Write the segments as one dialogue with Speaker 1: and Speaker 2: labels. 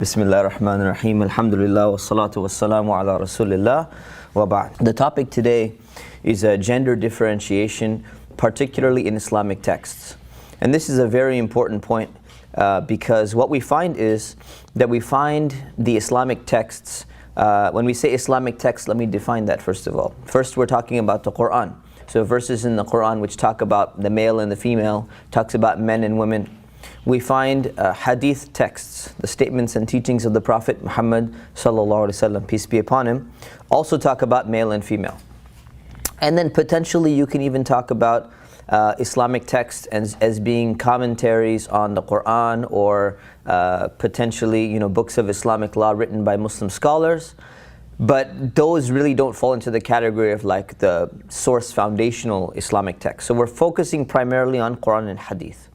Speaker 1: Bismillah ar-Rahman ar-Rahim. Alhamdulillah wa salatu wa salamu ala Rasulillah wa ba'd. The topic today is gender differentiation, particularly in Islamic texts. And this is a very important point because what we find is that we find the Islamic texts, when we say Islamic text, let me define that first of all. First, we're talking about the Quran. So verses in the Quran which talk about the male and the female, talks about men and women. We find hadith texts, the statements and teachings of the Prophet Muhammad sallallahu alaihi wasallam, peace be upon him, also talk about male and female. And then potentially you can even talk about Islamic texts as being commentaries on the Quran, or potentially books of Islamic law written by Muslim scholars. But those really don't fall into the category of like the source foundational Islamic text. So we're focusing primarily on Quran and hadith.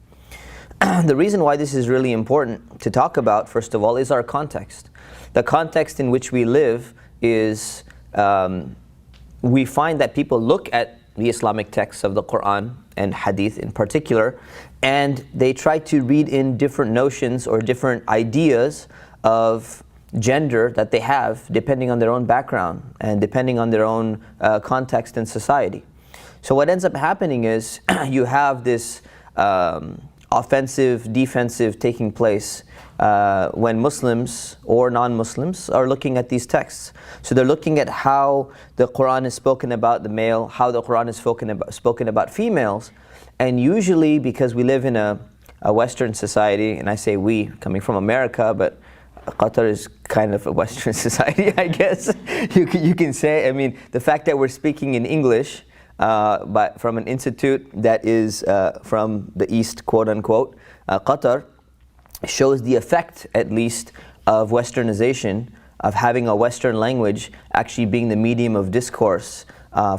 Speaker 1: The reason why this is really important to talk about, first of all, is our context. The context in which we live is, we find that people look at the Islamic texts of the Quran and Hadith in particular, and they try to read in different notions or different ideas of gender that they have, depending on their own background and depending on their own context in society. So what ends up happening is you have this offensive, defensive taking place when Muslims or non-Muslims are looking at these texts. So they're looking at how the Quran is spoken about the male, how the Quran is spoken about females, and usually because we live in a Western society, and I say we, coming from America, but Qatar is kind of a Western society, I guess. You can say, I mean, the fact that we're speaking in English but from an institute that is from the East, quote unquote, Qatar, shows the effect, at least, of Westernization, of having a Western language actually being the medium of discourse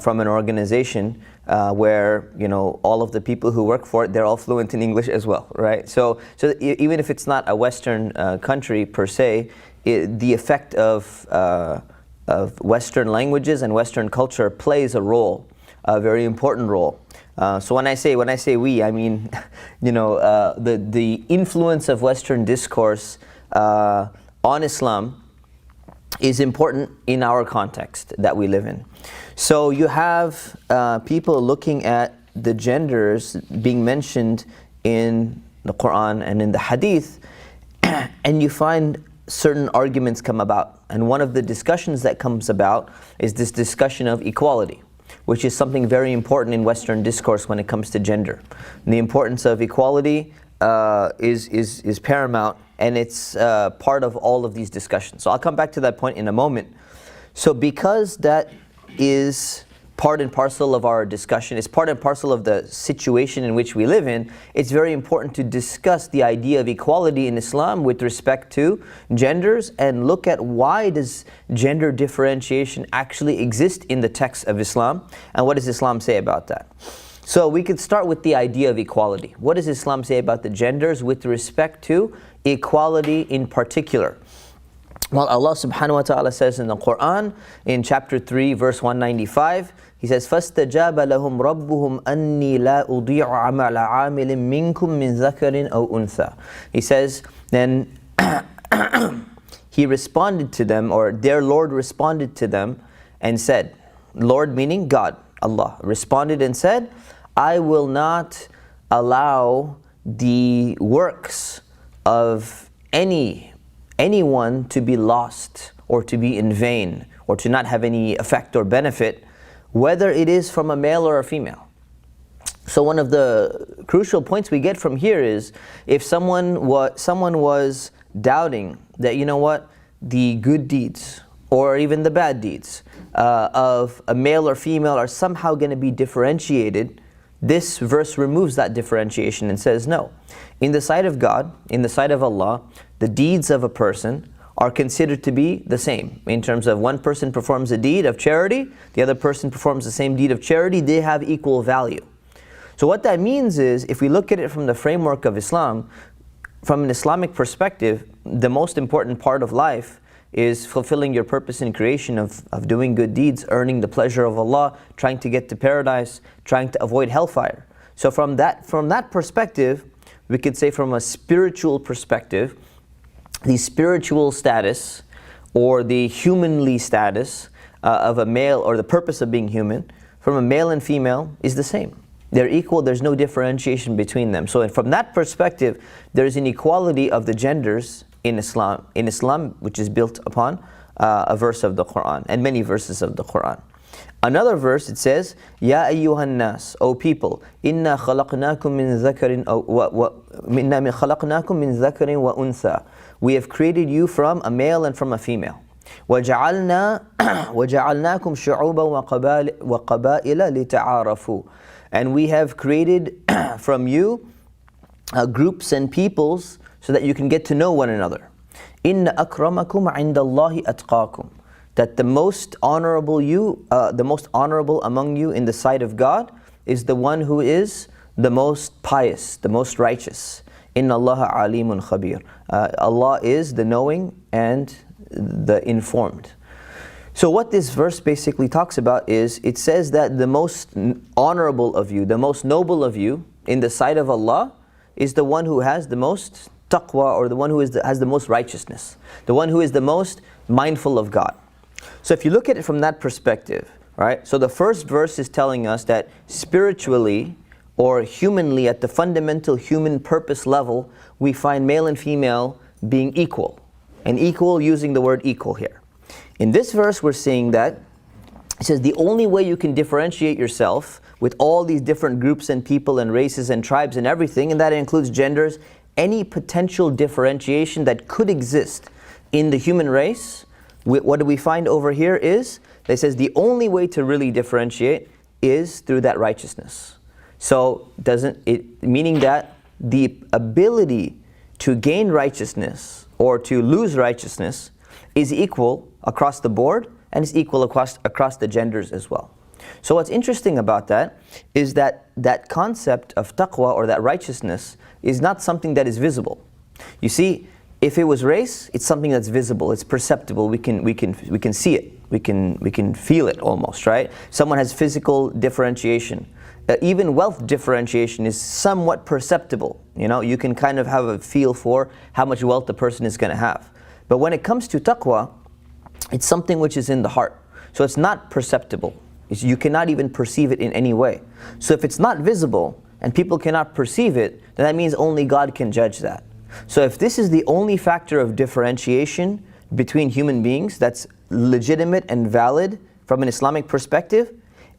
Speaker 1: from an organization where all of the people who work for it, they're all fluent in English as well, right? So even if it's not a Western country per se, the effect of Western languages and Western culture plays a role. A very important role. So when I say we, I mean the influence of Western discourse on Islam is important in our context that we live in. So you have people looking at the genders being mentioned in the Quran and in the Hadith, and you find certain arguments come about. And one of the discussions that comes about is this discussion of equality, which is something very important in Western discourse when it comes to gender. And the importance of equality is paramount, and it's part of all of these discussions. So I'll come back to that point in a moment. So because that is part and parcel of our discussion, it's part and parcel of the situation in which we live in, it's very important to discuss the idea of equality in Islam with respect to genders, and look at why does gender differentiation actually exist in the text of Islam, and what does Islam say about that. So we could start with the idea of equality. What does Islam say about the genders with respect to equality in particular? Well, Allah subhanahu wa ta'ala says in the Quran, in chapter 3, verse 195, He says, فَاسْتَجَابَ لَهُمْ رَبُّهُمْ أَنِّي لَا أُضِيعُ عَمَلَ عَامِلٍ مِّنْكُمْ مِنْ ذَكَرٍ أَوْ أُنْثَى. He says, then He responded to them, or their Lord responded to them and said, Lord meaning God, Allah, responded and said, I will not allow the works of anyone to be lost or to be in vain or to not have any effect or benefit, whether it is from a male or a female. So one of the crucial points we get from here is, if someone was doubting that, the good deeds or even the bad deeds of a male or female are somehow going to be differentiated, this verse removes that differentiation and says, no. In the sight of God, in the sight of Allah, the deeds of a person are considered to be the same. In terms of one person performs a deed of charity, the other person performs the same deed of charity, they have equal value. So what that means is, if we look at it from the framework of Islam, from an Islamic perspective, the most important part of life is fulfilling your purpose in creation of doing good deeds, earning the pleasure of Allah, trying to get to paradise, trying to avoid hellfire. So from that perspective, we could say from a spiritual perspective, the spiritual status or the humanly status of a male, or the purpose of being human, from a male and female is the same. They're equal, there's no differentiation between them. So from that perspective, there is an equality of the genders in Islam. In Islam, which is built upon a verse of the Quran, and many verses of the Quran. Another verse, it says, Ya ayyuhan nas, O people, inna khalaqnakum min dhakarin wa untha. We have created you from a male and from a female. وَجَعَلْنَاكُمْ شُعُوبًا وَقَبَائِلَ لِتَعَارَفُوا. And we have created from you groups and peoples so that you can get to know one another. إِنَّ أَكْرَمَكُمْ عِنْدَ اللَّهِ أَتْقَاكُمْ. That the most honorable among you in the sight of God is the one who is the most pious, the most righteous. Inna Allah alimun khabir. Allah is the knowing and the informed. So what this verse basically talks about is, it says that the most honorable of you, the most noble of you in the sight of Allah is the one who has the most taqwa, or the one who has the most righteousness, the one who is the most mindful of God. So if you look at it from that perspective, right? So the first verse is telling us that spiritually or humanly, at the fundamental human purpose level, we find male and female being equal. And equal, using the word equal here. In this verse, we're seeing that it says the only way you can differentiate yourself with all these different groups and people and races and tribes and everything, and that includes genders, any potential differentiation that could exist in the human race, what do we find over here is, that it says the only way to really differentiate is through that righteousness. So meaning that the ability to gain righteousness or to lose righteousness is equal across the board, and is equal across the genders as well. So what's interesting about that is that that concept of taqwa, or that righteousness, is not something that is visible. You see, if it was race, it's something that's visible, it's perceptible, we can see it, we can feel it almost, right? Someone has physical differentiation. Even wealth differentiation is somewhat perceptible. You know, you can kind of have a feel for how much wealth the person is going to have. But when it comes to taqwa, it's something which is in the heart. So it's not perceptible. You cannot even perceive it in any way. So if it's not visible and people cannot perceive it, then that means only God can judge that. So if this is the only factor of differentiation between human beings that's legitimate and valid from an Islamic perspective,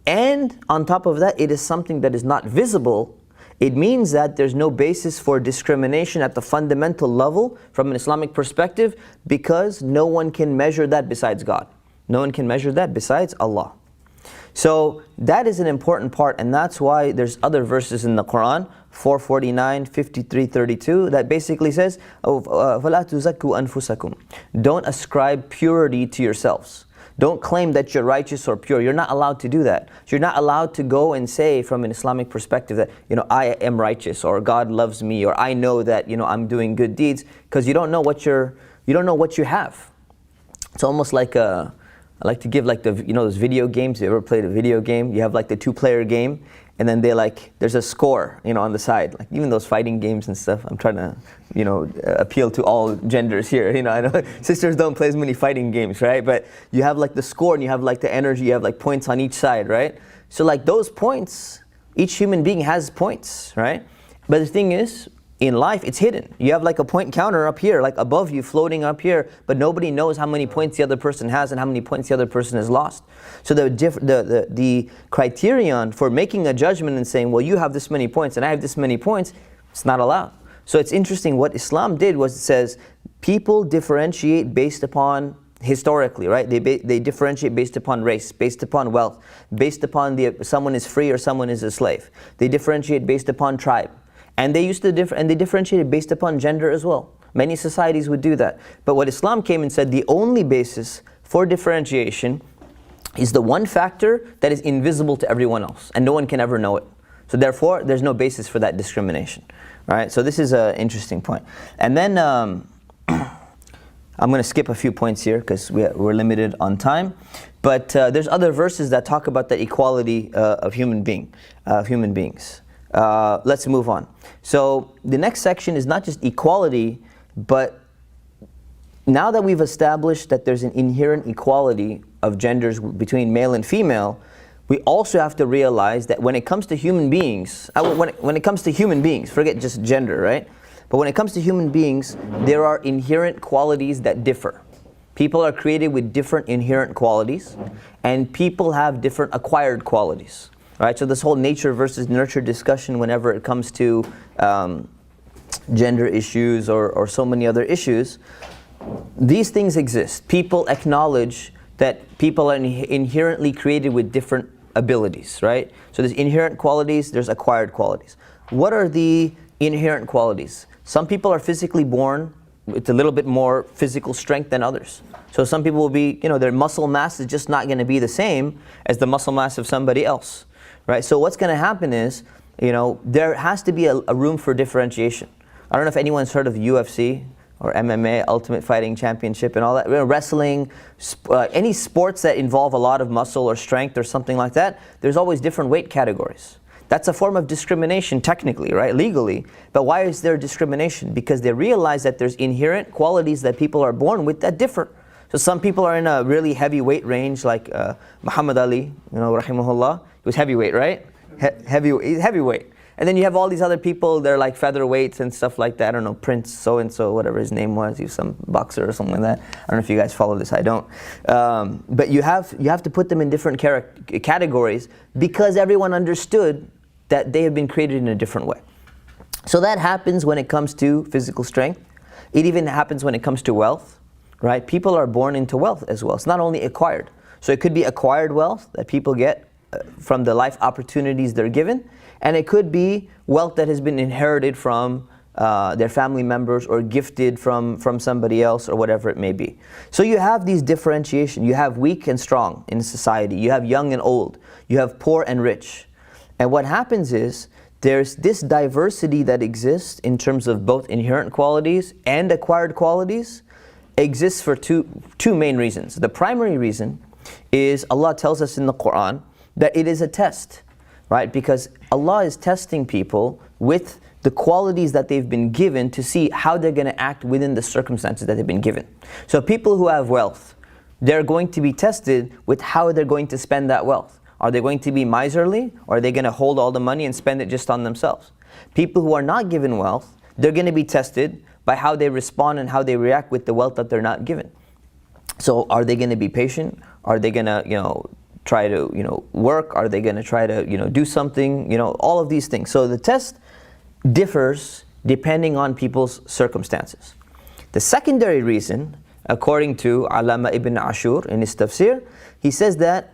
Speaker 1: and on top of that, it is something that is not visible, it means that there's no basis for discrimination at the fundamental level from an Islamic perspective, because no one can measure that besides God. No one can measure that besides Allah. So that is an important part, and that's why there's other verses in the Quran, 449, 53, 32, that basically says, فَلَا تُزَكُّوا أَنفُسَكُمْ. Don't ascribe purity to yourselves. Don't claim that you're righteous or pure. You're not allowed to do that. You're not allowed to go and say from an Islamic perspective that, I am righteous, or God loves me, or I know that, I'm doing good deeds, because you don't know what you have. It's almost like I like to give like those video games. You ever played a video game? You have like the 2-player game, and then there's a score, on the side. Like even those fighting games and stuff. I'm trying to, appeal to all genders here. I know sisters don't play as many fighting games, right? But you have like the score, and you have like the energy. You have like points on each side, right? So like those points, each human being has points, right? But the thing is, in life, it's hidden. You have like a point counter up here, like above you, floating up here, but nobody knows how many points the other person has and how many points the other person has lost. So the criterion for making a judgment and saying, well, you have this many points and I have this many points, it's not allowed. So it's interesting, what Islam did was, it says, people differentiate based upon, historically, right? They differentiate based upon race, based upon wealth, based upon someone is free or someone is a slave. They differentiate based upon tribe. And they differentiated based upon gender as well. Many societies would do that. But what Islam came and said, the only basis for differentiation is the one factor that is invisible to everyone else, and no one can ever know it. So therefore, there's no basis for that discrimination. Right? So this is an interesting point. And then I'm going to skip a few points here because we're limited on time. But there's other verses that talk about the equality of human beings. Let's move on. So the next section is not just equality, but now that we've established that there's an inherent equality of genders between male and female, we also have to realize that when it comes to human beings, when it comes to human beings, forget just gender, right? But when it comes to human beings, there are inherent qualities that differ. People are created with different inherent qualities, and people have different acquired qualities, right? So this whole nature versus nurture discussion whenever it comes to gender issues or so many other issues, these things exist. People acknowledge that people are inherently created with different abilities, right? So there's inherent qualities, there's acquired qualities. What are the inherent qualities? Some people are physically born with a little bit more physical strength than others. So some people will be, their muscle mass is just not going to be the same as the muscle mass of somebody else, right? So what's going to happen is, there has to be a room for differentiation. I don't know if anyone's heard of UFC or MMA, Ultimate Fighting Championship, and all that. Wrestling, any sports that involve a lot of muscle or strength or something like that, there's always different weight categories. That's a form of discrimination technically, right, legally. But why is there discrimination? Because they realize that there's inherent qualities that people are born with that differ. So some people are in a really heavy weight range, like Muhammad Ali, rahimahullah. He was heavyweight, right? Heavyweight. And then you have all these other people, they're like featherweights and stuff like that. I don't know, Prince so-and-so, whatever his name was. He was some boxer or something like that. I don't know if you guys follow this, I don't. But you have to put them in different categories because everyone understood that they have been created in a different way. So that happens when it comes to physical strength. It even happens when it comes to wealth, right? People are born into wealth as well. It's not only acquired. So it could be acquired wealth that people get from the life opportunities they're given, and it could be wealth that has been inherited from their family members or gifted from somebody else or whatever it may be. So you have these differentiation. You have weak and strong in society. You have young and old. You have poor and rich. And what happens is there's this diversity that exists in terms of both inherent qualities and acquired qualities exists for two main reasons. The primary reason is Allah tells us in the Quran that it is a test, right? Because Allah is testing people with the qualities that they've been given to see how they're going to act within the circumstances that they've been given. So people who have wealth, they're going to be tested with how they're going to spend that wealth. Are they going to be miserly, or are they going to hold all the money and spend it just on themselves? People who are not given wealth, they're going to be tested by how they respond and how they react with the wealth that they're not given. So are they going to be patient? Are they going to, try to, work? Are they going to try to, do something? All of these things. So the test differs depending on people's circumstances. The secondary reason, according to Allama ibn Ashur in his tafsir, he says that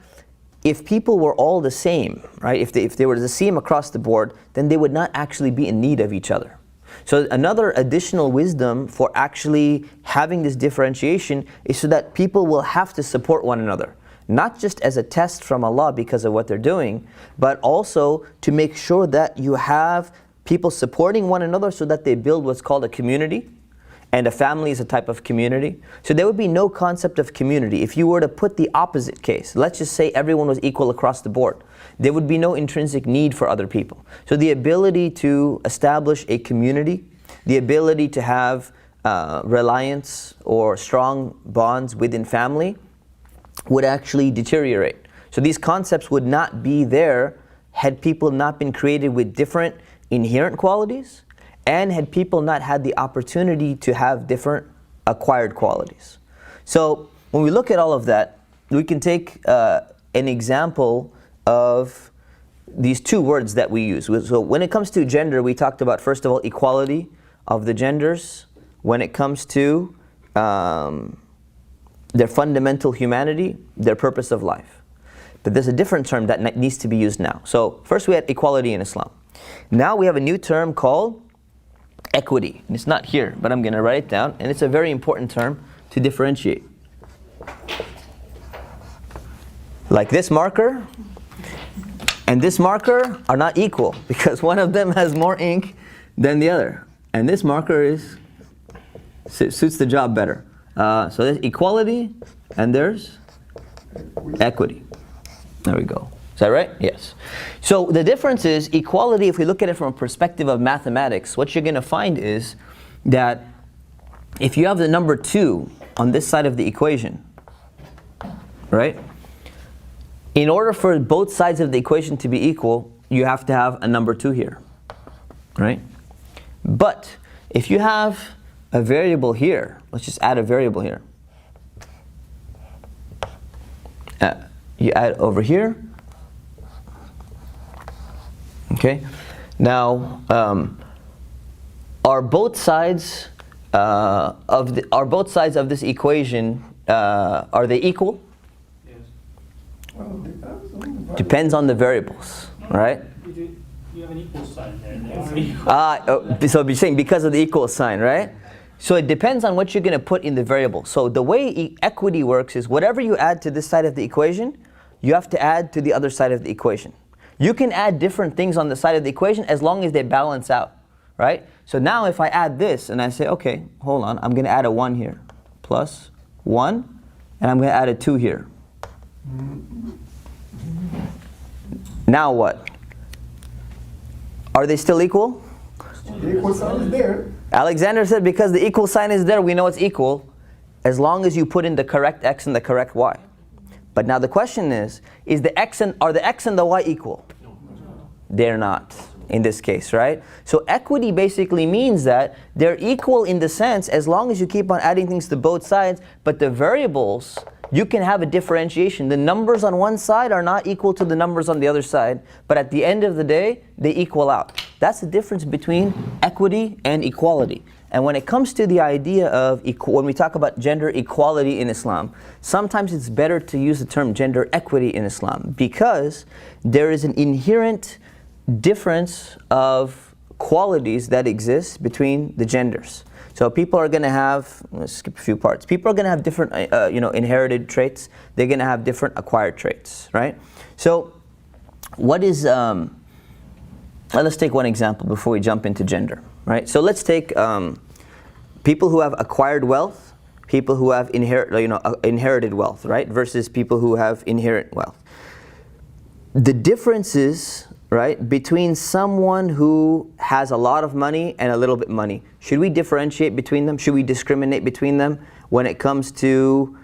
Speaker 1: if people were all the same, right, if they were the same across the board, then they would not actually be in need of each other. So another additional wisdom for actually having this differentiation is so that people will have to support one another. Not just as a test from Allah because of what they're doing, but also to make sure that you have people supporting one another so that they build what's called a community. And a family is a type of community. So there would be no concept of community. If you were to put the opposite case, let's just say everyone was equal across the board, there would be no intrinsic need for other people. So the ability to establish a community, the ability to have reliance or strong bonds within family would actually deteriorate. So these concepts would not be there had people not been created with different inherent qualities, and had people not had the opportunity to have different acquired qualities. So when we look at all of that, we can take an example of these two words that we use. So when it comes to gender, we talked about, first of all, equality of the genders. When it comes to their fundamental humanity, their purpose of life. But there's a different term that needs to be used now. So first we had equality in Islam. Now we have a new term called equity. And it's not here, but I'm going to write it down. And it's a very important term to differentiate. Like this marker and this marker are not equal because one of them has more ink than the other. And this marker suits the job better. So there's equality and there's equity. There we go. Is that right? Yes. So the difference is equality, if we look at it from a perspective of mathematics, what you're going to find is that if you have the number 2 on this side of the equation, right? In order for both sides of the equation to be equal, you have to have a number 2 here, right? But if you have a variable here, let's just add a variable here. You add over here. Okay. Now, are both sides of this equation are they equal?
Speaker 2: Yes.
Speaker 3: Well,
Speaker 1: Depends on the variables, right?
Speaker 2: You have an equal sign there.
Speaker 1: So you're saying because of the equal sign, right? So it depends on what you're going to put in the variable. So the way equity works is whatever you add to this side of the equation, you have to add to the other side of the equation. You can add different things on the side of the equation as long as they balance out, right? So now if I add this and I say, okay, hold on, I'm going to add a 1 here, plus 1, and I'm going to add a 2 here. Now what? Are they still equal?
Speaker 3: the equal sign is there.
Speaker 1: Alexander said because the equal sign is there, we know it's equal as long as you put in the correct x and the correct y. But now the question is the x and are the x and the y equal? They're not in this case, right? So equity basically means that they're equal in the sense as long as you keep on adding things to both sides, but the variables, you can have a differentiation. The numbers on one side are not equal to the numbers on the other side, but at the end of the day, they equal out. That's the difference between equity and equality. And when it comes to the idea of, when we talk about gender equality in Islam, sometimes it's better to use the term gender equity in Islam because there is an inherent difference of qualities that exist between the genders. So people are going to have, let's skip a few parts. People are going to have different, inherited traits. They're going to have different acquired traits, right? So, what is? Let's take one example before we jump into gender, right? So let's take people who have acquired wealth, people who have inherited wealth, right? Versus people who have inherent wealth. The differences, right, between someone who has a lot of money and a little bit money. Should we differentiate between them? Should we discriminate between them when it comes to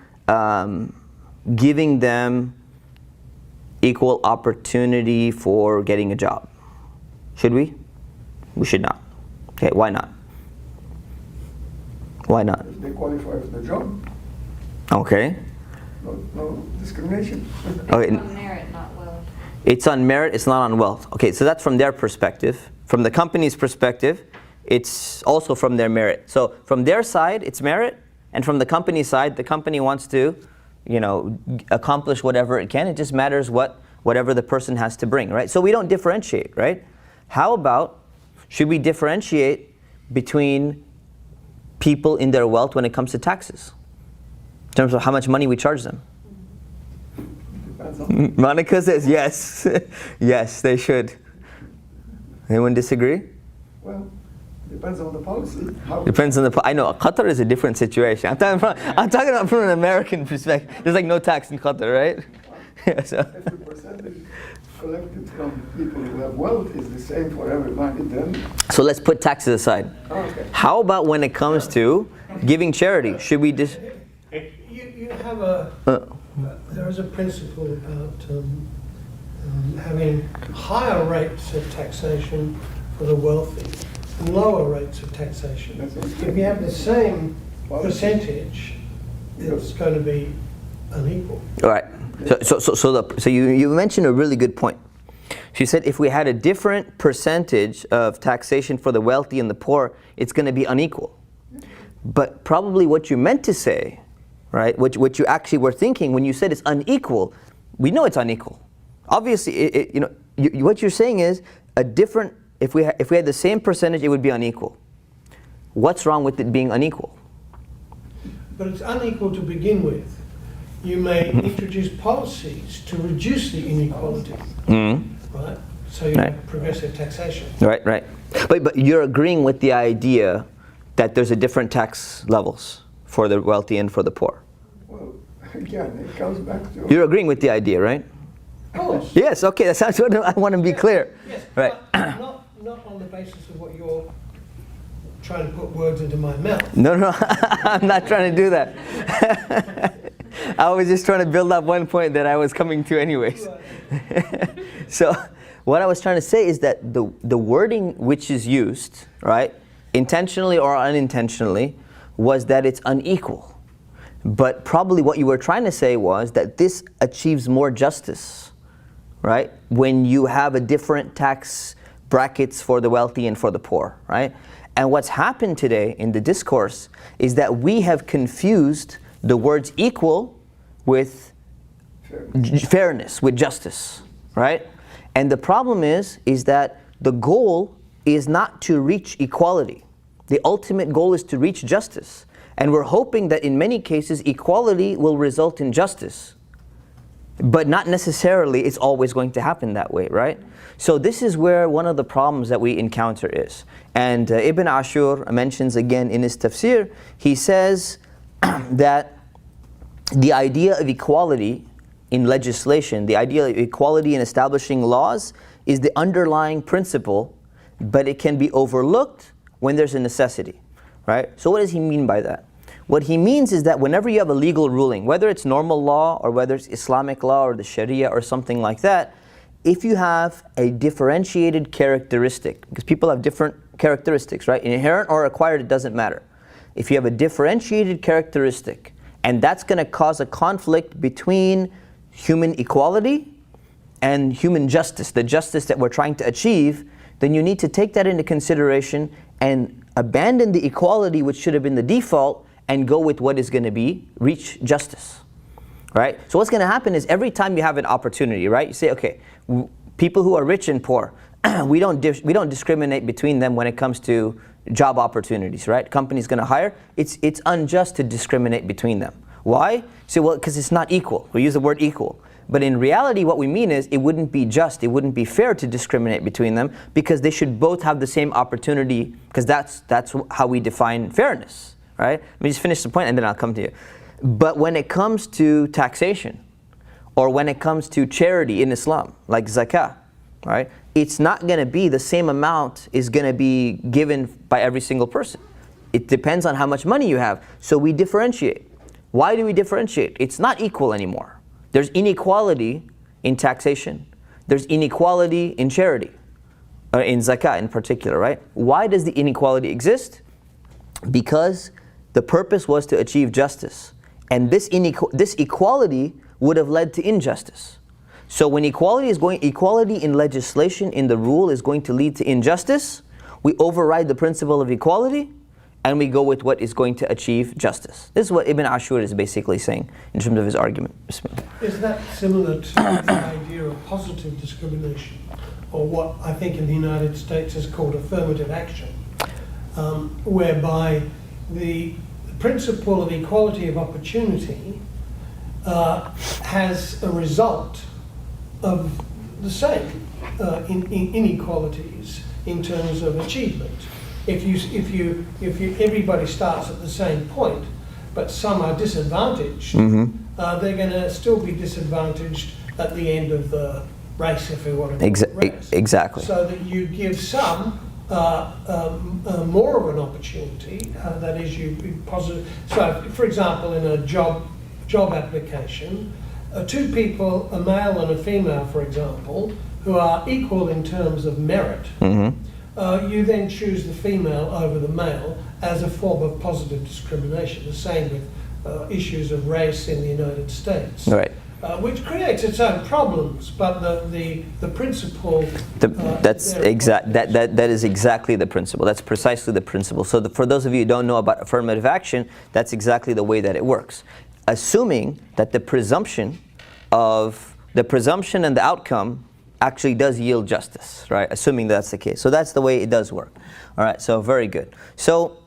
Speaker 1: giving them equal opportunity for getting a job? Should we? We should not. Okay, why not? Why not?
Speaker 3: If they qualify for the job,
Speaker 1: Okay.
Speaker 3: no discrimination.
Speaker 1: Okay.
Speaker 4: It's on merit, not wealth.
Speaker 1: It's on merit, it's not on wealth. Okay, so that's from their perspective. From the company's perspective, it's also from their merit. So from their side, it's merit, and from the company's side, the company wants to, accomplish whatever it can. It just matters whatever the person has to bring, right? So we don't differentiate, right? How about, should we differentiate between people in their wealth when it comes to taxes? In terms of how much money we charge them?
Speaker 3: Depends on.
Speaker 1: Monica says yes. Yes, they should. Anyone disagree?
Speaker 3: Well, depends on the policy.
Speaker 1: Depends on I know, Qatar is a different situation. I'm talking about from an American perspective. There's like no tax in Qatar, right? Yeah, so.
Speaker 3: If the percentage collected from people who have wealth is the same for everybody, then...
Speaker 1: So let's put taxes aside.
Speaker 3: Okay.
Speaker 1: How about when it comes to giving charity? Should we
Speaker 5: You have there is a principle about having higher rates of taxation for the wealthy and lower rates of taxation. If you have the same percentage, it's going to be unequal.
Speaker 1: All right. So you mentioned a really good point. She said if we had a different percentage of taxation for the wealthy and the poor, it's going to be unequal. But probably what you meant to say, right? What you actually were thinking when you said it's unequal, we know it's unequal. Obviously, what you're saying is a different. If we had the same percentage, it would be unequal. What's wrong with it being unequal?
Speaker 5: But it's unequal to begin with. You may introduce policies to reduce the inequality, right? So you have progressive taxation.
Speaker 1: Right. But you're agreeing with the idea that there's a different tax levels for the wealthy and for the poor.
Speaker 3: Well, again, it comes back to...
Speaker 1: You're agreeing with the idea, right?
Speaker 5: Of course.
Speaker 1: Yes. Okay. That's what I want to be clear.
Speaker 5: Yes,
Speaker 1: Right.
Speaker 5: but not on the basis of what you're trying to put words into my mouth.
Speaker 1: No, no, I'm not trying to do that. I was just trying to build up one point that I was coming to anyways. So what I was trying to say is that the wording which is used, right, intentionally or unintentionally, was that it's unequal. But probably what you were trying to say was that this achieves more justice, right, when you have a different tax brackets for the wealthy and for the poor, right? And what's happened today in the discourse is that we have confused the words equal with fairness, with justice, right? And the problem is that the goal is not to reach equality. The ultimate goal is to reach justice. And we're hoping that in many cases equality will result in justice. But not necessarily it's always going to happen that way, right? So this is where one of the problems that we encounter is. And Ibn Ashur mentions again in his tafsir, he says that the idea of equality in legislation, the idea of equality in establishing laws is the underlying principle, but it can be overlooked when there's a necessity, right? So what does he mean by that? What he means is that whenever you have a legal ruling, whether it's normal law or whether it's Islamic law or the Sharia or something like that, if you have a differentiated characteristic, because people have different characteristics, right? Inherent or acquired, it doesn't matter. If you have a differentiated characteristic, and that's going to cause a conflict between human equality and human justice, the justice that we're trying to achieve, then you need to take that into consideration and abandon the equality which should have been the default and go with what is going to be reach justice, right? So what's going to happen is every time you have an opportunity, right? You say, okay, people who are rich and poor, we don't discriminate between them when it comes to job opportunities, right? Company's going to hire. It's unjust to discriminate between them. Why? You say, well, because it's not equal. We use the word equal. But in reality, what we mean is it wouldn't be just, it wouldn't be fair to discriminate between them because they should both have the same opportunity, because that's how we define fairness, right? Let me just finish the point and then I'll come to you. But when it comes to taxation, or when it comes to charity in Islam, like zakah, right? It's not going to be the same amount is going to be given by every single person. It depends on how much money you have. So we differentiate. Why do we differentiate? It's not equal anymore. There's inequality in taxation. There's inequality in charity, or in zakah in particular, right? Why does the inequality exist? Because the purpose was to achieve justice. And this equality would have led to injustice. So when equality in legislation, in the rule, is going to lead to injustice, we override the principle of equality and we go with what is going to achieve justice. This is what Ibn Ashur is basically saying in terms of his argument. Bismillah.
Speaker 5: Is that similar to the idea of positive discrimination, or what I think in the United States is called affirmative action, whereby the principle of equality of opportunity has a result of the same in inequalities in terms of achievement. If everybody starts at the same point, but some are disadvantaged, they're going to still be disadvantaged at the end of the race, if we want to call it race.
Speaker 1: Exactly.
Speaker 5: So that you give some more of an opportunity. That is, you positive. So, for example, in a job application, two people, a male and a female, for example, who are equal in terms of merit, you then choose the female over the male as a form of positive discrimination. The same with issues of race in the United States,
Speaker 1: right?
Speaker 5: Which creates its own problems, but the principle.
Speaker 1: That is exactly the principle. That's precisely the principle. So for those of you who don't know about affirmative action, that's exactly the way that it works. Assuming that the presumption and the outcome actually does yield justice, right? Assuming that's the case. So that's the way it does work. All right, so very good. So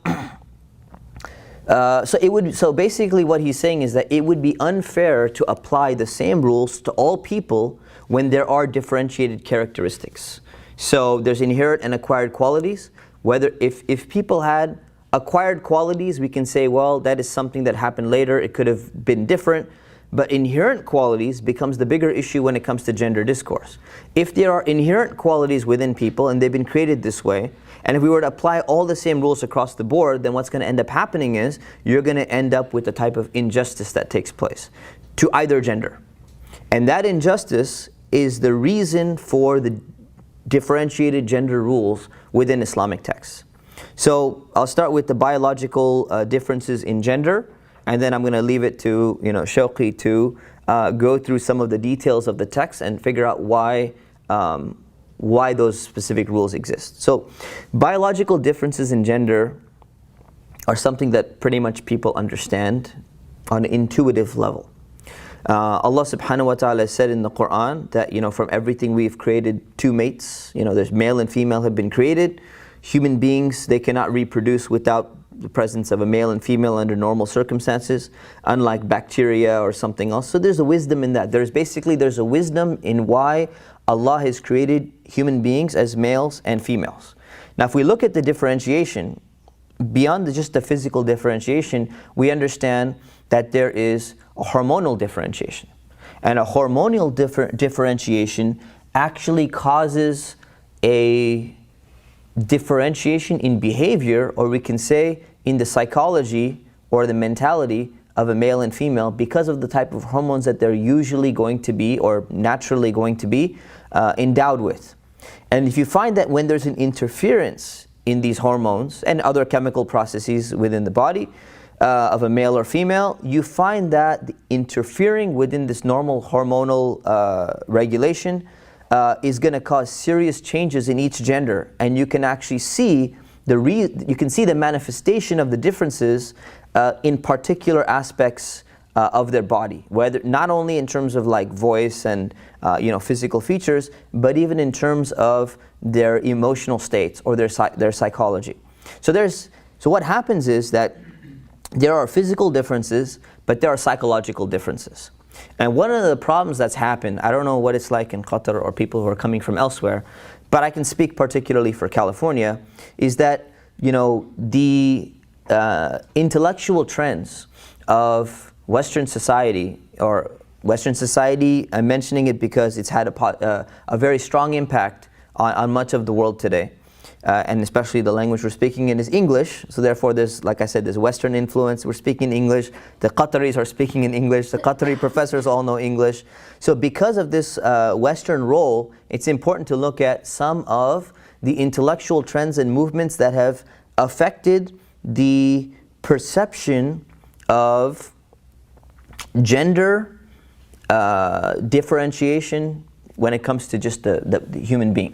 Speaker 1: so basically what he's saying is that it would be unfair to apply the same rules to all people when there are differentiated characteristics. So there's inherent and acquired qualities. Whether if people had acquired qualities, we can say, well, that is something that happened later. It could have been different. But inherent qualities becomes the bigger issue when it comes to gender discourse. If there are inherent qualities within people and they've been created this way, And if we were to apply all the same rules across the board, then what's going to end up happening is you're going to end up with the type of injustice that takes place to either gender. And that injustice is the reason for the differentiated gender rules within Islamic texts. So I'll start with the biological differences in gender, and then I'm going to leave it to Shawqi to go through some of the details of the text and figure out why those specific rules exist. So biological differences in gender are something that pretty much people understand on an intuitive level. Allah subhanahu wa ta'ala said in the Quran that from everything we've created two mates. There's male and female have been created. Human beings, they cannot reproduce without the presence of a male and female under normal circumstances, unlike bacteria or something else. So there's a wisdom in that. There's a wisdom in why Allah has created human beings as males and females. Now if we look at the differentiation, beyond just the physical differentiation, we understand that there is a hormonal differentiation. And a hormonal differentiation actually causes a differentiation in behavior, or we can say in the psychology or the mentality of a male and female, because of the type of hormones that they're usually going to be or naturally going to be endowed with. And if you find that when there's an interference in these hormones and other chemical processes within the body of a male or female, you find that the interfering within this normal hormonal regulation is going to cause serious changes in each gender, and you can actually see the manifestation of the differences in particular aspects of their body, whether not only in terms of like voice and physical features, but even in terms of their emotional states or their psychology. So what happens is that there are physical differences, but there are psychological differences. And one of the problems that's happened, I don't know what it's like in Qatar or people who are coming from elsewhere, but I can speak particularly for California, is that the intellectual trends of Western society, or Western society, I'm mentioning it because it's had a very strong impact on much of the world today. And especially the language we're speaking in is English, so therefore there's, like I said, there's Western influence. We're speaking English, the Qataris are speaking in English, the Qatari professors all know English. So because of this Western role, it's important to look at some of the intellectual trends and movements that have affected the perception of gender differentiation when it comes to just the human being.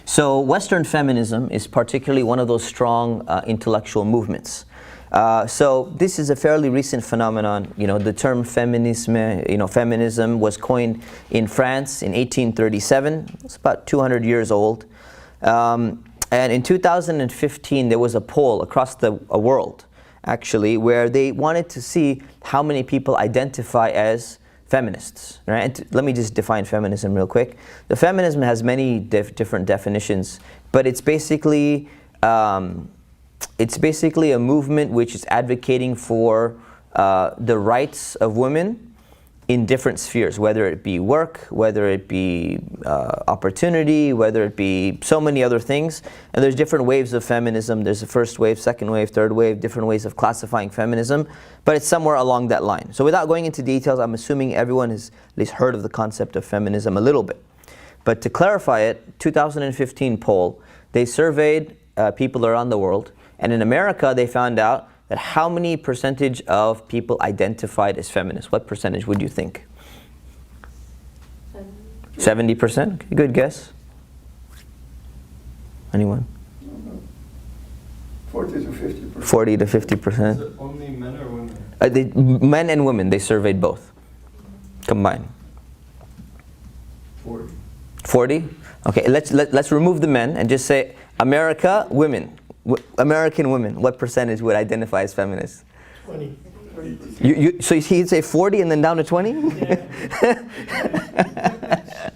Speaker 1: So Western feminism is particularly one of those strong intellectual movements. So this is a fairly recent phenomenon. The term feminism was coined in France in 1837. It's about 200 years old. And in 2015, there was a poll across the world, actually, where they wanted to see how many people identify as feminists, right? And let me just define feminism real quick. The feminism has many different definitions, but it's basically a movement which is advocating for the rights of women in different spheres, whether it be work, whether it be opportunity, whether it be so many other things. And there's different waves of feminism. There's a first wave, second wave, third wave, different ways of classifying feminism, but it's somewhere along that line. So without going into details, I'm assuming everyone has at least heard of the concept of feminism a little bit. But to clarify it, 2015 poll, they surveyed people around the world, and in America they found out that how many percentage of people identified as feminists? What percentage would you think? 70%? Okay, good guess. Anyone?
Speaker 3: 40 to 50%.
Speaker 1: 40 to 50%.
Speaker 2: Is it only men or women?
Speaker 1: Men and women, they surveyed both, combined.
Speaker 2: 40.
Speaker 1: 40? Okay, let's remove the men and just say America, women. American women, what percentage would identify as feminists?
Speaker 5: 20.
Speaker 1: So he'd say 40 and then down to 20?
Speaker 5: Yeah.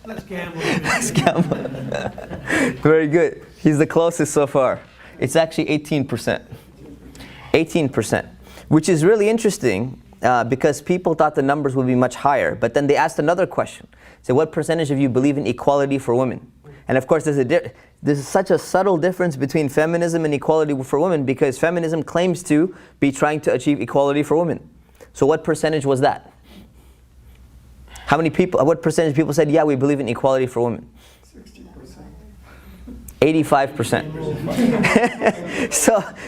Speaker 5: Let's gamble.
Speaker 1: Let's gamble. Very good. He's the closest so far. It's actually 18%. 18%, which is really interesting because people thought the numbers would be much higher. But then they asked another question. So what percentage of you believe in equality for women? And of course, there's such a subtle difference between feminism and equality for women, because feminism claims to be trying to achieve equality for women. So what percentage was that? How many people, what percentage of people said, yeah, we believe in equality for women?
Speaker 3: 60%.
Speaker 1: 85%.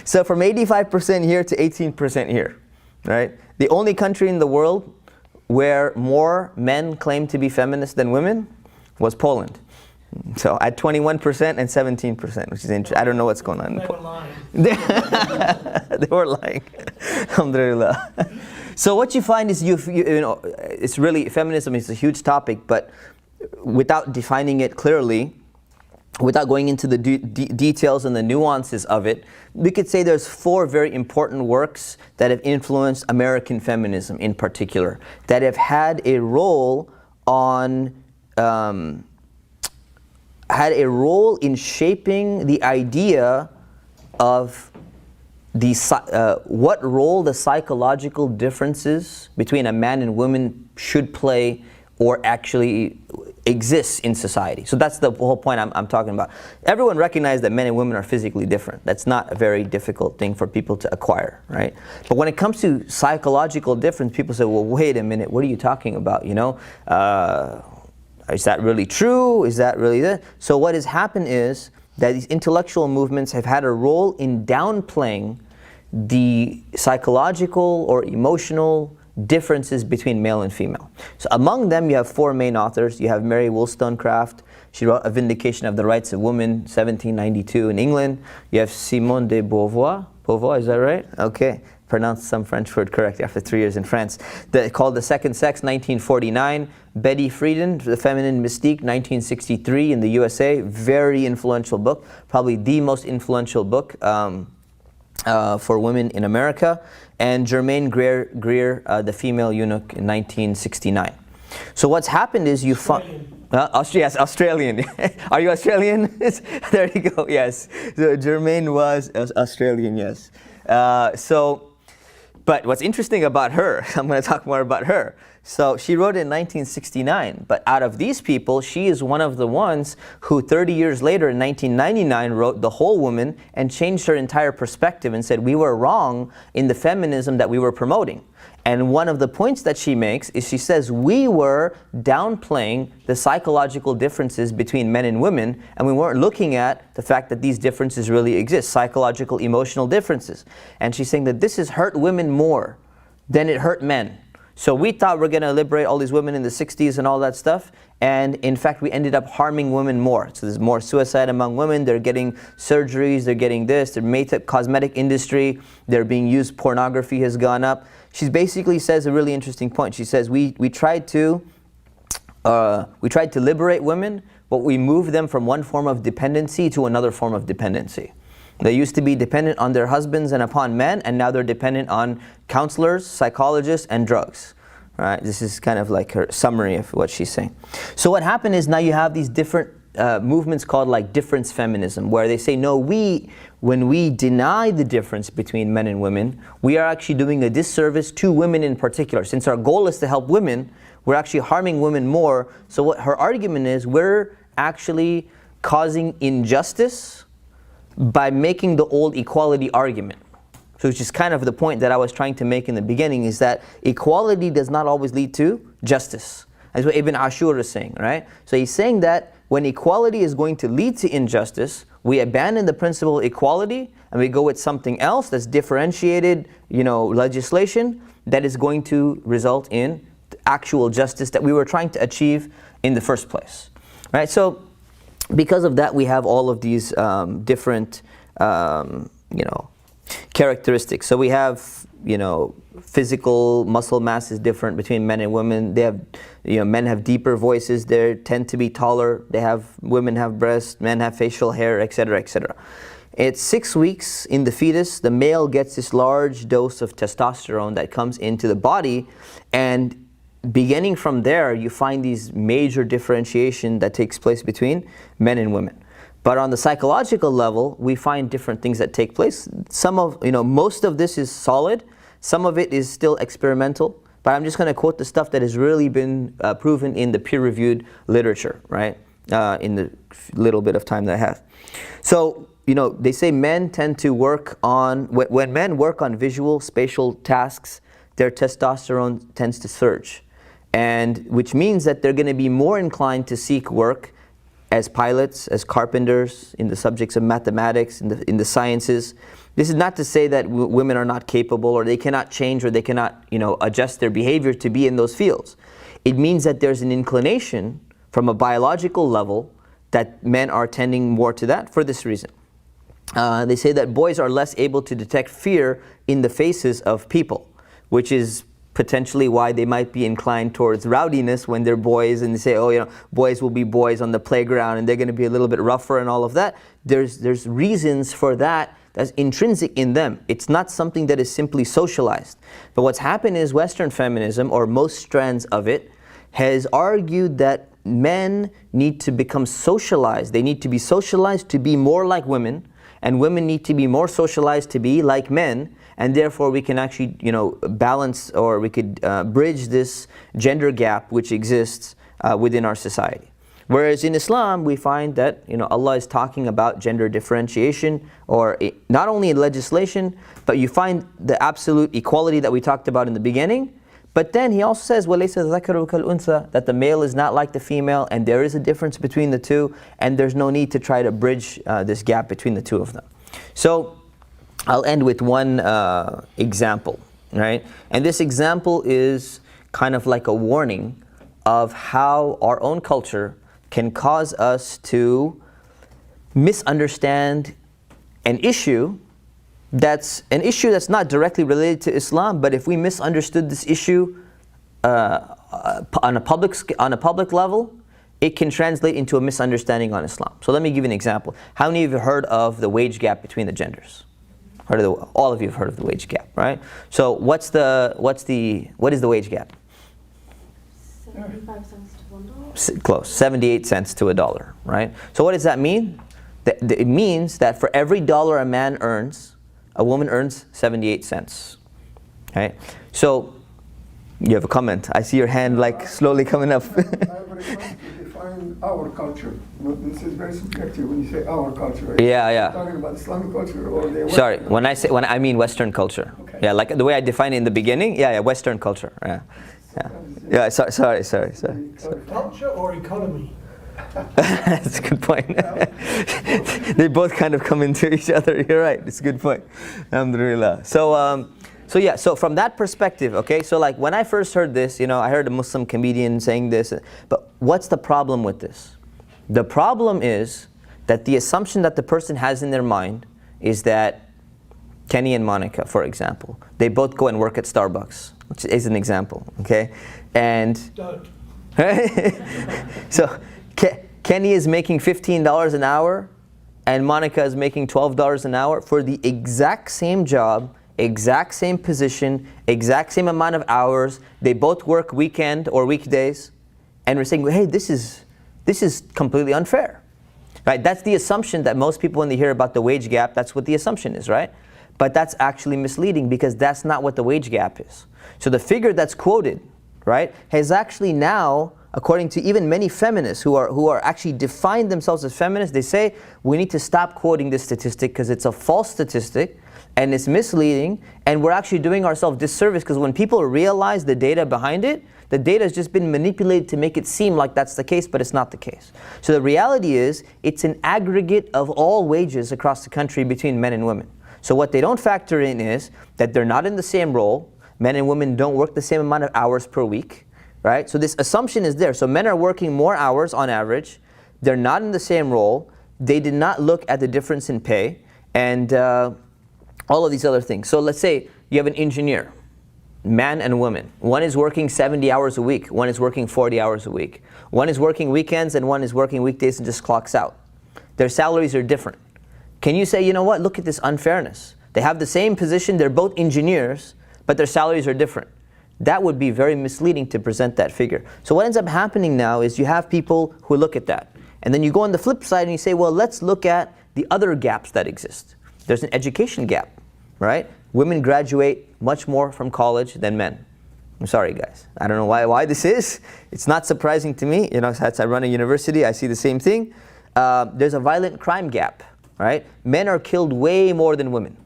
Speaker 1: So from 85% here to 18% here, right? The only country in the world where more men claim to be feminists than women was Poland. So at 21% and 17%, which is interesting. I don't know what's going on.
Speaker 5: They were lying.
Speaker 1: They were lying. Alhamdulillah. So what you find is you know, it's really, feminism is a huge topic, but without defining it clearly, without going into the details and the nuances of it, we could say there's 4 very important works that have influenced American feminism in particular, that have had a role in shaping the idea of what role the psychological differences between a man and woman should play or actually exists in society. So that's the whole point I'm talking about. Everyone recognizes that men and women are physically different. That's not a very difficult thing for people to acquire, right? But when it comes to psychological difference, people say, well, wait a minute, what are you talking about, you know? Is that really true? Is that really that? So what has happened is that these intellectual movements have had a role in downplaying the psychological or emotional differences between male and female. So among them you have 4 main authors. You have Mary Wollstonecraft. She wrote A Vindication of the Rights of Women, 1792 in England. You have Simone de Beauvoir. Beauvoir, is that right? Okay. Pronounced some French word correctly after 3 years in France. Called The Second Sex, 1949. Betty Friedan, The Feminine Mystique, 1963 in the USA. Very influential book. Probably the most influential book for women in America. And Germaine Greer, The Female Eunuch in 1969. So what's happened is you find... yes, Australian. Are you Australian? There you go, yes. So Germaine was Australian, yes. But what's interesting about her, I'm going to talk more about her. So she wrote in 1969, but out of these people, she is one of the ones who 30 years later in 1999 wrote The Whole Woman and changed her entire perspective and said we were wrong in the feminism that we were promoting. And one of the points that she makes is she says we were downplaying the psychological differences between men and women, and we weren't looking at the fact that these differences really exist, psychological, emotional differences. And she's saying that this has hurt women more than it hurt men. So we thought we're going to liberate all these women in the 60s and all that stuff, and in fact we ended up harming women more. So there's more suicide among women, they're getting surgeries, they're getting this, they're made to cosmetic industry, they're being used, pornography has gone up. She basically says a really interesting point. She says we tried to liberate women, but we moved them from one form of dependency to another form of dependency. They used to be dependent on their husbands and upon men, and now they're dependent on counselors, psychologists, and drugs. Right? This is kind of like her summary of what she's saying. So what happened is now you have these different movements called like difference feminism, where they say, no, when we deny the difference between men and women, we are actually doing a disservice to women in particular. Since our goal is to help women, we're actually harming women more. So what her argument is, we're actually causing injustice by making the old equality argument. So which is kind of the point that I was trying to make in the beginning, is that equality does not always lead to justice. That's what Ibn Ashur is saying, right? So he's saying that when equality is going to lead to injustice, we abandon the principle of equality and we go with something else that's differentiated, legislation that is going to result in actual justice that we were trying to achieve in the first place, right? So because of that, we have all of these different, characteristics. So we have, physical muscle mass is different between men and women. They have, men have deeper voices. They tend to be taller. Women have breasts. Men have facial hair, etc., etc. At 6 weeks in the fetus, the male gets this large dose of testosterone that comes into the body, and beginning from there, you find these major differentiation that takes place between men and women. But on the psychological level, we find different things that take place. Most of this is solid. Some of it is still experimental. But I'm just going to quote the stuff that has really been proven in the peer-reviewed literature, right? in the little bit of time that I have. So, they say men tend to work on, when men work on visual, spatial tasks, their testosterone tends to surge. And which means that they're going to be more inclined to seek work as pilots, as carpenters, in the subjects of mathematics, in the sciences. This is not to say that women are not capable, or they cannot change, or they cannot, adjust their behavior to be in those fields. It means that there's an inclination from a biological level that men are tending more to that for this reason. They say that boys are less able to detect fear in the faces of people, which is potentially why they might be inclined towards rowdiness when they're boys, and they say, boys will be boys on the playground and they're going to be a little bit rougher and all of that. There's reasons for that that's intrinsic in them. It's not something that is simply socialized. But what's happened is Western feminism, or most strands of it, has argued that men need to become socialized. They need to be socialized to be more like women, and women need to be more socialized to be like men, and therefore we can actually, balance, or we could bridge this gender gap which exists within our society. Whereas in Islam, we find that Allah is talking about gender differentiation, or not only in legislation, but you find the absolute equality that we talked about in the beginning. But then he also says, وَلَيْسَ الذَّكَرُ كَالْأُنْثَى, that the male is not like the female, and there is a difference between the two, and there's no need to try to bridge this gap between the two of them. So I'll end with one example, right? And this example is kind of like a warning of how our own culture can cause us to misunderstand an issue that's not directly related to Islam, but if we misunderstood this issue on a public level, it can translate into a misunderstanding on Islam. So let me give you an example. How many of you have heard of the wage gap between the genders? All of you have heard of the wage gap, right? So what is the wage gap?
Speaker 4: 75 cents to $1.
Speaker 1: Close, 78 cents to $1, right? So what does that mean? It means that for every dollar a man earns, a woman earns 78 cents, right? So you have a comment. I see your hand slowly coming up.
Speaker 3: I have a request to define our culture. This is very subjective when you say our culture. Right?
Speaker 1: Yeah.
Speaker 3: Talking about Islamic culture or the
Speaker 1: Sorry, when I mean Western culture.
Speaker 3: Okay.
Speaker 1: Yeah, like the way I defined it in the beginning. Yeah, Western culture. Yeah. Sorry.
Speaker 5: Culture or economy?
Speaker 1: That's a good point. They both kind of come into each other. You're right. It's a good point. Alhamdulillah. So from that perspective, okay, so like when I first heard this, I heard a Muslim comedian saying this, but what's the problem with this? The problem is that the assumption that the person has in their mind is that Kenny and Monica, for example, they both go and work at Starbucks, which is an example, okay? And
Speaker 5: Don't.
Speaker 1: So Kenny is making $15 an hour and Monica is making $12 an hour for the exact same job, exact same position, exact same amount of hours. They both work weekend or weekdays, and we're saying, hey, this is completely unfair, right? That's the assumption that most people, when they hear about the wage gap, that's what the assumption is, right? But that's actually misleading, because that's not what the wage gap is. So the figure that's quoted, right, has actually now, according to even many feminists who are actually define themselves as feminists, they say we need to stop quoting this statistic because it's a false statistic and it's misleading, and we're actually doing ourselves disservice, because when people realize the data behind it, the data has just been manipulated to make it seem like that's the case, but it's not the case. So the reality is, it's an aggregate of all wages across the country between men and women. So what they don't factor in is that they're not in the same role. Men and women don't work the same amount of hours per week, right? So this assumption is there. So men are working more hours on average. They're not in the same role. They did not look at the difference in pay, and all of these other things. So let's say you have an engineer, man and woman. One is working 70 hours a week. One is working 40 hours a week. One is working weekends and one is working weekdays and just clocks out. Their salaries are different. Can you say, you know what, look at this unfairness. They have the same position, they're both engineers, but their salaries are different. That would be very misleading to present that figure. So what ends up happening now is you have people who look at that. And then you go on the flip side and you say, well, let's look at the other gaps that exist. There's an education gap, right? Women graduate much more from college than men. I'm sorry, guys. I don't know why this is. It's not surprising to me. You know, since I run a university, I see the same thing. There's a violent crime gap, right? Men are killed way more than women.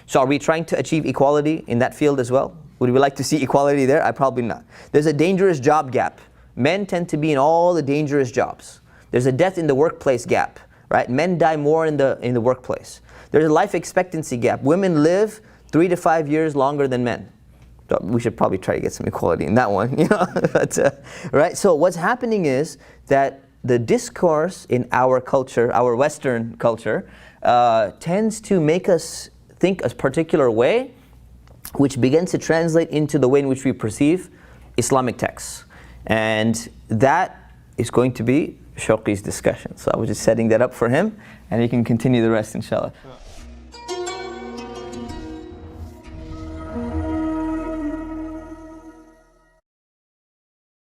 Speaker 1: So are we trying to achieve equality in that field as well? Would we like to see equality there? I probably not. There's a dangerous job gap. Men tend to be in all the dangerous jobs. There's a death in the workplace gap, right? Men die more in the workplace. There's a life expectancy gap. Women live 3 to 5 years longer than men. So we should probably try to get some equality in that one, you know. But, right? So what's happening is that the discourse in our culture, our Western culture, tends to make us think a particular way, which begins to translate into the way in which we perceive Islamic texts. And that is going to be Shawqi's discussion. So I was just setting that up for him, and he can continue the rest, inshallah.